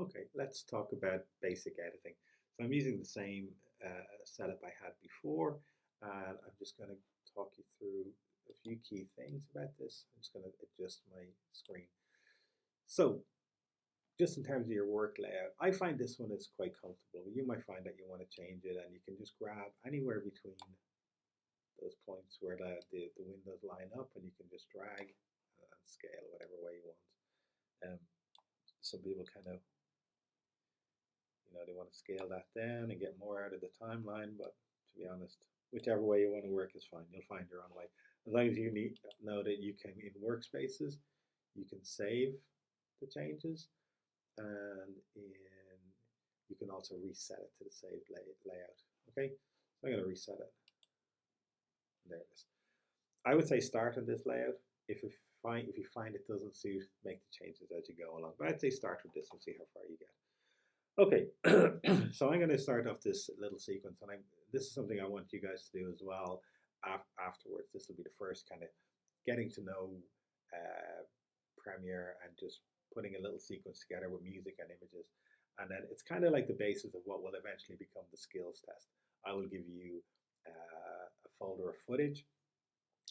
Okay, let's talk about basic editing. So I'm using the same setup I had before, and I'm just going to talk you through a few key things about this. I'm just going to adjust my screen. So just in terms of your work layout, I find this one is quite comfortable. You might find that you want to change it, and you can just grab anywhere between those points where the windows line up, and you can just drag and scale whatever way you want. Um, some people kind of they want to scale that down and get more out of the timeline, but to be honest, whichever way you want to work is fine. You'll find your own way. As long as you know that you can, in workspaces, you can save the changes, and you can also reset it to the saved layout. Okay, so I'm going to reset it. There it is. I would say start on this layout. If you find it doesn't suit, make the changes as you go along. But I'd say start with this and see how far you get. Okay, so I'm going to start off this little sequence, and this is something I want you guys to do as well afterwards. This will be the first kind of getting to know Premiere and just putting a little sequence together with music and images. And then it's kind of like the basis of what will eventually become the skills test. I will give you a folder of footage,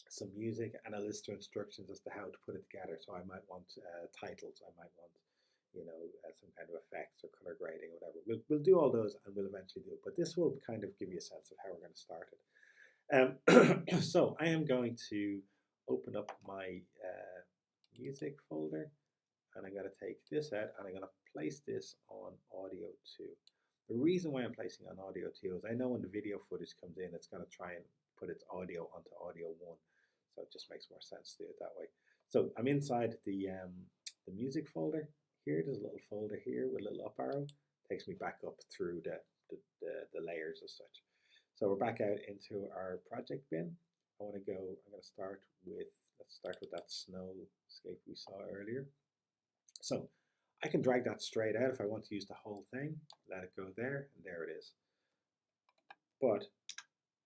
some music, and a list of instructions as to how to put it together. So I might want titles, I might want some kind of effects or color grading or whatever. We'll do all those and we'll eventually do it. But this will kind of give you a sense of how we're going to start it. So I am going to open up my music folder, and I'm going to take this out and I'm going to place this on audio 2. The reason why I'm placing on audio 2 is I know when the video footage comes in, it's going to try and put its audio onto audio 1. So it just makes more sense to do it that way. So I'm inside the music folder. Here, there's a little folder here with a little up arrow. Takes me back up through the layers as such. So we're back out into our project bin. I'm going to start with, let's start with that snowscape we saw earlier. So I can drag that straight out if I want to use the whole thing. Let it go there, and there it is. But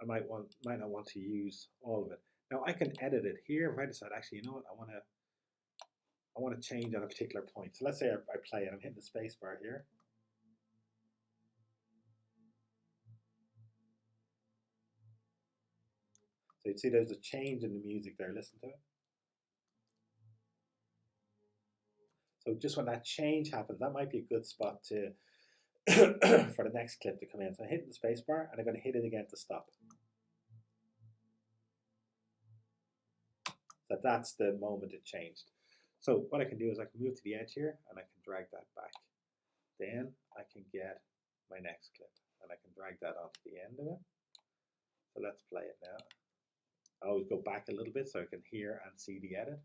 I might not want to use all of it. Now I can edit it here if I decide, actually, you know what, I want to change on a particular point. So let's say I play it, I'm hitting the space bar here. So you'd see there's a change in the music there, listen to it. So just when that change happens, that might be a good spot to for the next clip to come in. So I'm hitting the space bar and I'm going to hit it again to stop. So that's the moment it changed. So what I can do is I can move to the edge here and I can drag that back. Then I can get my next clip and I can drag that onto the end of it. So let's play it now. I always go back a little bit so I can hear and see the edit.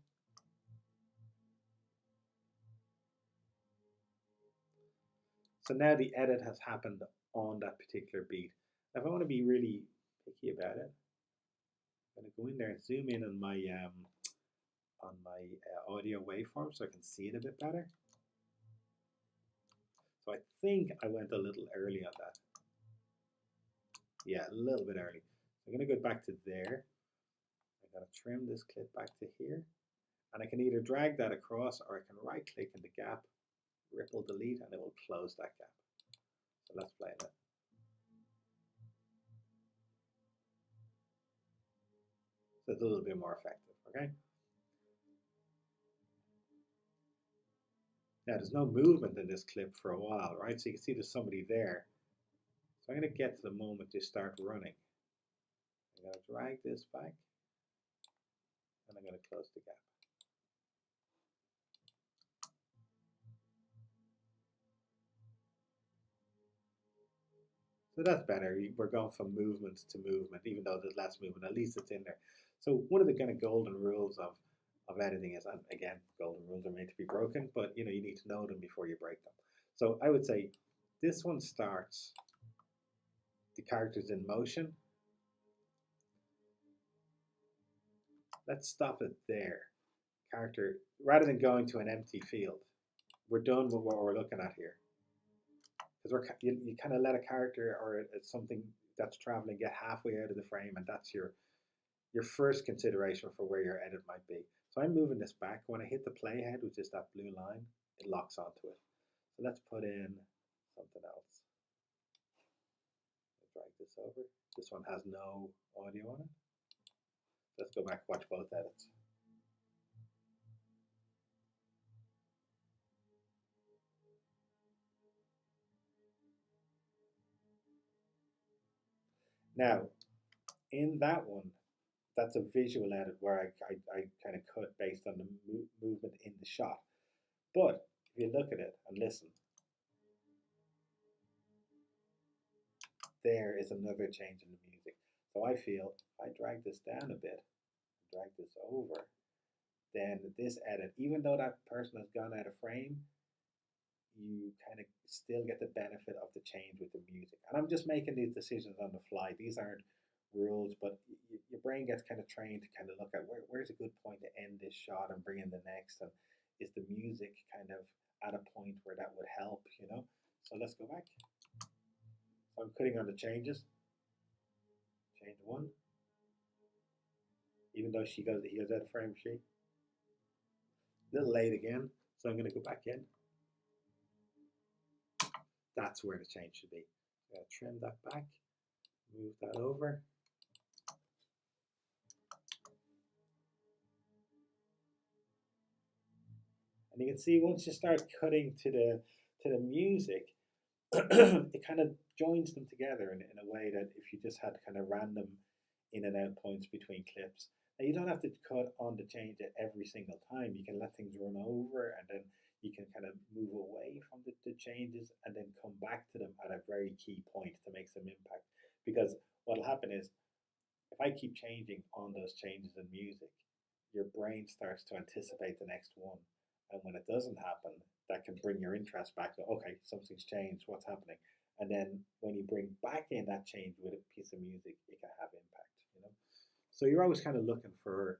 So now the edit has happened on that particular beat. Now if I want to be really picky about it, I'm going to go in there and zoom in on my audio waveform so I can see it a bit better. So I think I went a little early on that. Yeah, a little bit early. So I'm going to go back to there. I'm going to trim this clip back to here. And I can either drag that across or I can right click in the gap, ripple delete, and it will close that gap. So let's play that. So it's a little bit more effective, okay? Now there's no movement in this clip for a while, right? So you can see there's somebody there. So I'm going to get to the moment they start running. I'm going to drag this back and I'm going to close the gap. So that's better. We're going from movement to movement, even though there's less movement, at least it's in there. So one of the kind of golden rules of editing is, and again, golden rules are made to be broken, but you need to know them before you break them. So I would say this one starts the characters in motion. Let's stop it there. Character, rather than going to an empty field, we're done with what we're looking at here. Because you kind of let a character or something that's traveling get halfway out of the frame, and that's your first consideration for where your edit might be. So I'm moving this back. When I hit the playhead, which is that blue line, it locks onto it. So let's put in something else. Drag this over. This one has no audio on it. Let's go back and watch both edits. Now, in that one, that's a visual edit where I kind of cut based on the movement in the shot. But if you look at it and listen, there is another change in the music. So I feel if I drag this down a bit, drag this over, then this edit, even though that person has gone out of frame, you kind of still get the benefit of the change with the music. And I'm just making these decisions on the fly. These aren't rules, but your brain gets kind of trained to kind of look at where's a good point to end this shot and bring in the next, and is the music kind of at a point where that would help, you know? So let's go back. So I'm cutting on the changes. Change one. Even though he goes out of frame, she. A little late again, so I'm going to go back in. That's where the change should be. I'm going to trim that back, move that over. And you can see once you start cutting to the music, it kind of joins them together in a way that if you just had kind of random in and out points between clips. Now you don't have to cut on the change at every single time. You can let things run over, and then you can kind of move away from the changes and then come back to them at a very key point to make some impact. Because what'll happen is if I keep changing on those changes in music, your brain starts to anticipate the next one. And when it doesn't happen, that can bring your interest back to, okay, something's changed, what's happening? And then when you bring back in that change with a piece of music, it can have impact, you know? So you're always kind of looking for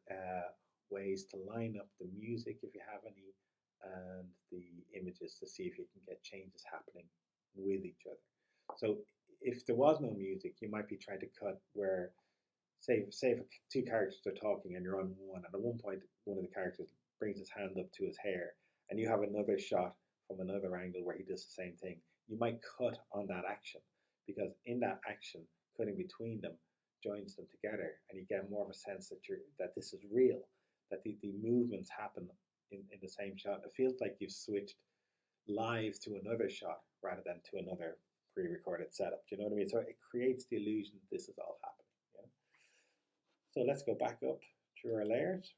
ways to line up the music, if you have any, and the images to see if you can get changes happening with each other. So if there was no music, you might be trying to cut where, say if two characters are talking and you're on one, and at one point one of the characters brings his hand up to his hair, and you have another shot from another angle where he does the same thing. You might cut on that action because in that action, cutting between them joins them together, and you get more of a sense that this is real, that the movements happen in the same shot. It feels like you've switched live to another shot rather than to another pre-recorded setup. Do you know what I mean? So it creates the illusion this is all happening. You know? So let's go back up through our layers.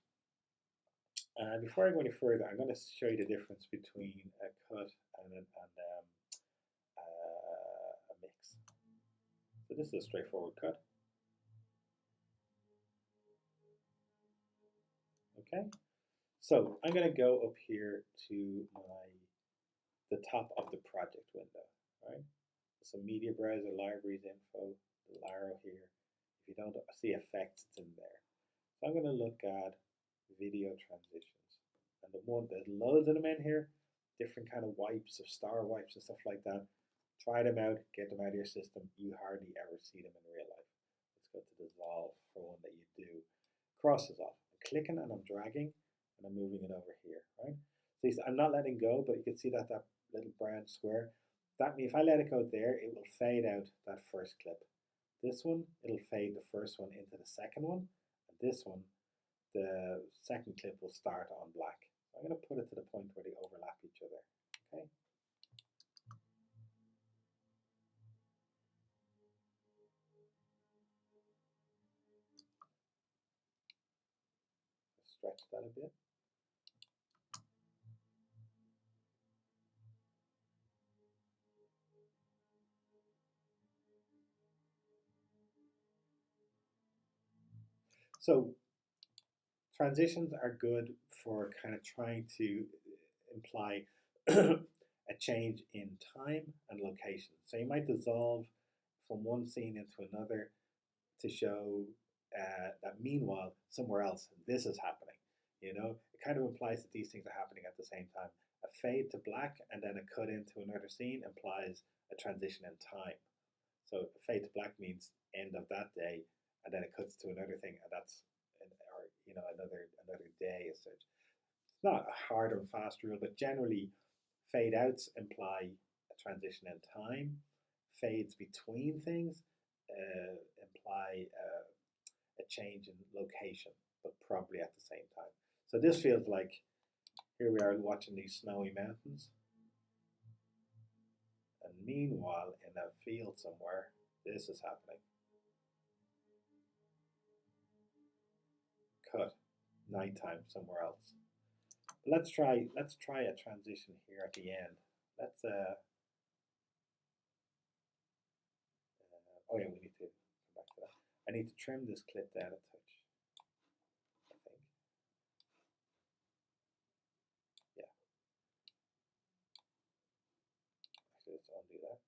And before I go any further, I'm going to show you the difference between a cut and a mix. So this is a straightforward cut. Okay. So I'm going to go up here to the top of the project window, right? So media browser, libraries info, the arrow here. If you don't see effects, it's in there. So I'm going to look at video transitions. And there's loads of them in here, different kind of wipes of star wipes and stuff like that. Try them out, get them out of your system. You hardly ever see them in real life. Let's go to dissolve for one that you do. Cross dissolve. I'm clicking and I'm dragging and I'm moving it over here, right? So I'm not letting go, but you can see that little brown square. That means if I let it go there, it will fade out that first clip. This one, it'll fade the first one into the second one. And this one, the second clip will start on black. So I'm going to put it to the point where they overlap each other. Okay. Stretch that a bit. So transitions are good for kind of trying to imply a change in time and location. So you might dissolve from one scene into another to show that meanwhile somewhere else this is happening. You know, it kind of implies that these things are happening at the same time. A fade to black and then a cut into another scene implies a transition in time. So a fade to black means end of that day, and then it cuts to another thing, and that's another day as such. It's not a hard and fast rule, but generally Fade outs imply a transition in time. Fades between things imply a change in location, but probably at the same time. So this feels like here we are watching these snowy mountains, and meanwhile, in a field somewhere, this is happening. Cut. Nighttime somewhere else. Let's try a transition here at the end. Let's oh yeah, we need to come back to that. I need to trim this clip down a touch. I think. Yeah. Actually, let's undo that.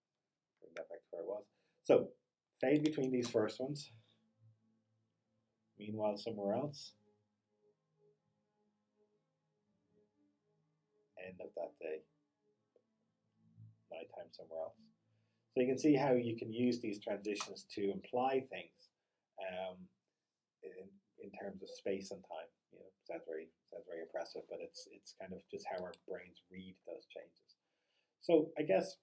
Bring that back to where it was. So fade between these first ones. Meanwhile, somewhere else. End of that day. Nighttime somewhere else. So you can see how you can use these transitions to imply things um, in terms of space and time. You know, sounds very impressive, but it's kind of just how our brains read those changes. So I guess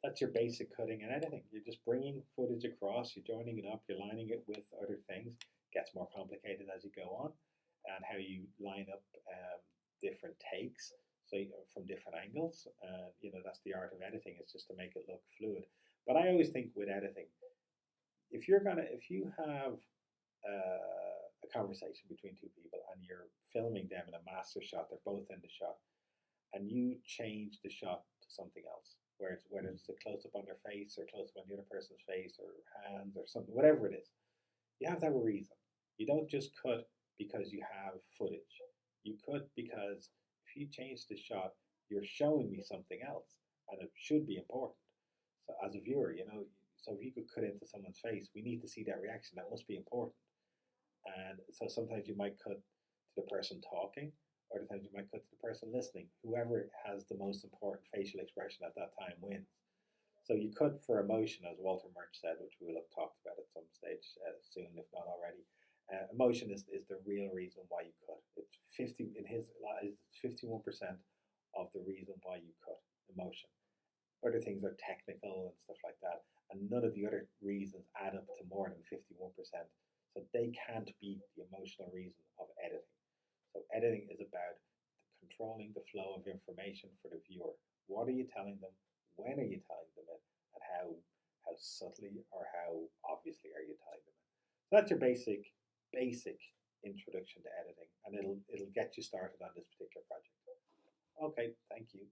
that's your basic cutting and editing. You're just bringing footage across, you're joining it up, you're lining it with other things. It gets more complicated as you go on, and how you line up different takes. So from different angles, that's the art of editing. It's just to make it look fluid. But I always think with editing, if you have a conversation between two people and you're filming them in a master shot, they're both in the shot, and you change the shot to something else, whether it's a close up on their face or close up on the other person's face or hands or something, whatever it is, you have to have a reason. You don't just cut because you have footage. You cut because if you change the shot, you're showing me something else, and it should be important. So as a viewer, so if you could cut into someone's face, we need to see that reaction. That must be important. And so sometimes you might cut to the person talking, or the times you might cut to the person listening. Whoever has the most important facial expression at that time wins. So you cut for emotion, as Walter Murch said, which we will have talked about at some stage soon, if not already. Emotion is the real reason why you cut. It's 50 in his life. It's 51% of the reason why you cut. Emotion. Other things are technical and stuff like that, and none of the other reasons add up to more than 51%. So they can't beat the emotional reason of editing. So editing is about controlling the flow of information for the viewer. What are you telling them? When are you telling them it? And how subtly or how obviously are you telling them it? So that's your basic introduction to editing, and it'll get you started on this particular project. Okay, thank you.